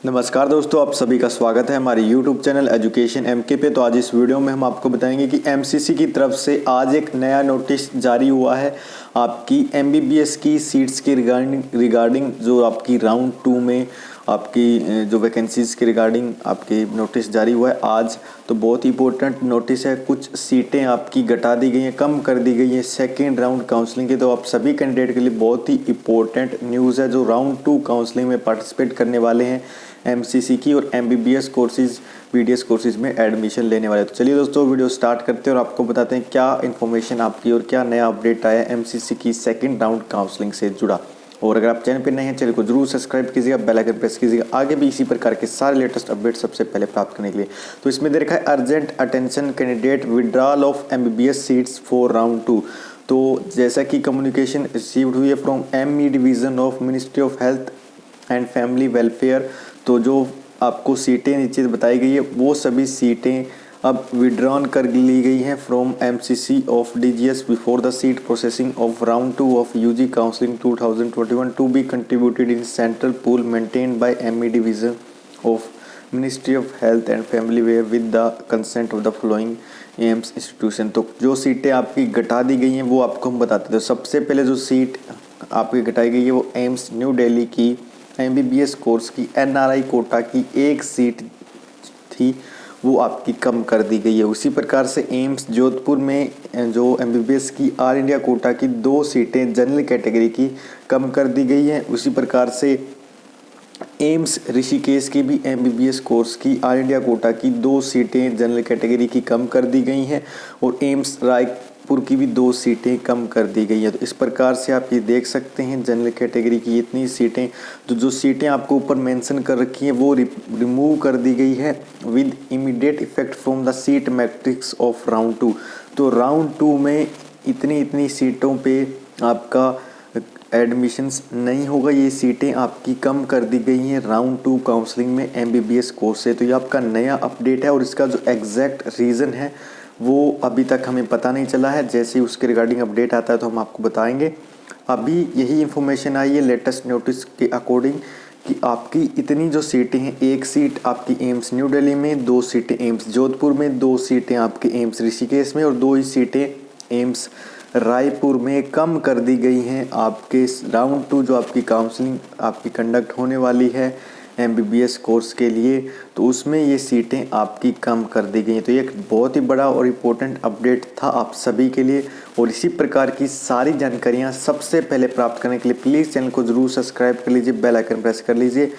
नमस्कार दोस्तों, आप सभी का स्वागत है हमारे YouTube चैनल एजुकेशन एमके पे। तो आज इस वीडियो में हम आपको बताएंगे कि एमसीसी की तरफ से आज एक नया नोटिस जारी हुआ है आपकी एमबीबीएस की सीट्स के रिगार्डिंग जो आपकी राउंड 2 में आपकी जो वैकेंसीज़ के रिगार्डिंग आपके नोटिस जारी हुआ है आज। तो बहुत ही इंपॉर्टेंट नोटिस है। कुछ सीटें आपकी घटा दी गई हैं, कम कर दी गई हैं सेकेंड राउंड काउंसलिंग के। तो आप सभी कैंडिडेट के लिए बहुत ही इंपॉर्टेंट न्यूज़ है जो राउंड 2 काउंसलिंग में पार्टिसिपेट करने वाले हैं एमसीसी की और एमबीबीएस कोर्सेज बीडीएस कोर्सेज में एडमिशन लेने वाले। तो चलिए दोस्तों वीडियो स्टार्ट करते हैं और आपको बताते हैं क्या इन्फॉर्मेशन आपकी और क्या नया अपडेट आया एमसीसी की सेकंड राउंड काउंसलिंग से जुड़ा। और अगर आप चैनल पर नए हैं चैनल को जरूर सब्सक्राइब कीजिएगा, बेल आइकन प्रेस कीजिएगा आगे भी इसी प्रकार के सारे लेटेस्ट अपडेट सबसे पहले प्राप्त करने के लिए। तो इसमें दे रखा है urgent attention candidate withdrawal of MBBS seats for round 2। तो जैसा कि कम्युनिकेशन रिसीव्ड हुई है from ME division of ministry of health and family welfare. तो जो आपको सीटें नीचे बताई गई है वो सभी सीटें अब विड्रॉन कर ली गई हैं from MCC of DGS before the seat processing of round 2 of UG counselling 2021 to be contributed in central pool maintained by ME division of ministry of health and family वेयर with the consent of the following AIIMS institution. तो जो सीटें आपकी घटा दी गई हैं वो आपको हम बताते हैं। तो सबसे पहले जो सीट आपकी घटाई गई है वो एम्स न्यू दिल्ली की एमबीबीएस कोर्स की एनआरआई कोटा की एक सीट थी वो आपकी कम कर दी गई है। उसी प्रकार से एम्स जोधपुर में जो एमबीबीएस की ऑल इंडिया कोटा की 2 सीटें जनरल कैटेगरी की कम कर दी गई हैं। उसी प्रकार से एम्स ऋषिकेश की भी एमबीबीएस कोर्स की ऑल इंडिया कोटा की 2 सीटें जनरल कैटेगरी की कम कर दी गई हैं और एम्स रायपुर की भी 2 सीटें कम कर दी गई हैं। तो इस प्रकार से आप ये देख सकते हैं जनरल कैटेगरी की इतनी सीटें। तो जो सीटें आपको ऊपर मेंशन कर रखी हैं वो रिमूव कर दी गई है with immediate effect from the seat matrix of round 2। तो राउंड 2 में इतनी सीटों पे आपका एडमिशन्स नहीं होगा, ये सीटें आपकी कम कर दी गई हैं राउंड 2 काउंसलिंग में एमबीबीएस कोर्स से। तो ये आपका नया अपडेट है और इसका जो एग्जैक्ट रीज़न है वो अभी तक हमें पता नहीं चला है। जैसे ही उसके रिगार्डिंग अपडेट आता है तो हम आपको बताएंगे। अभी यही इन्फॉर्मेशन आई है लेटेस्ट नोटिस के अकॉर्डिंग कि आपकी इतनी जो सीटें हैं, एक सीट आपकी एम्स न्यू दिल्ली में, 2 सीटें एम्स जोधपुर में, 2 सीटें आपकी एम्स ऋषिकेश में और 2 ही सीटें एम्स रायपुर में कम कर दी गई हैं आपके राउंड 2 जो आपकी काउंसलिंग आपकी कंडक्ट होने वाली है एमबीबीएस कोर्स के लिए। तो उसमें ये सीटें आपकी कम कर दी गई हैं। तो ये एक बहुत ही बड़ा और इम्पोर्टेंट अपडेट था आप सभी के लिए। और इसी प्रकार की सारी जानकारियाँ सबसे पहले प्राप्त करने के लिए प्लीज़ चैनल को ज़रूर सब्सक्राइब कर लीजिए, बेल आइकन प्रेस कर लीजिए।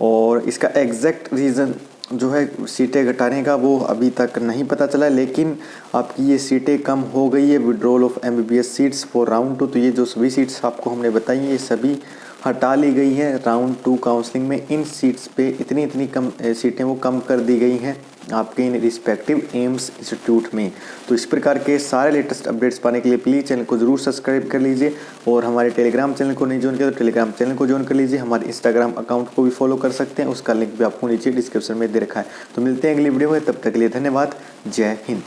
और इसका एग्जैक्ट रीज़न जो है सीटें घटाने का वो अभी तक नहीं पता चला, लेकिन आपकी ये सीटें कम हो गई है withdrawal of MBBS seats for round 2। तो ये जो सभी सीट्स आपको हमने बताई ये सभी हटा ली गई है राउंड 2 काउंसलिंग में। इन सीट्स पे इतनी कम सीटें वो कम कर दी गई हैं आपके इन रिस्पेक्टिव एम्स इंस्टीट्यूट में। तो इस प्रकार के सारे लेटेस्ट अपडेट्स पाने के लिए प्लीज़ चैनल को ज़रूर सब्सक्राइब कर लीजिए और हमारे टेलीग्राम चैनल को नहीं ज्वाइन किया तो टेलीग्राम चैनल को ज्वाइन कर लीजिए। हमारे इंस्टाग्राम अकाउंट को भी फॉलो कर सकते हैं, उसका लिंक भी आपको नीचे डिस्क्रिप्शन में दे रखा है। तो मिलते हैं अगली वीडियो में, तब तक के लिए धन्यवाद। जय हिंद।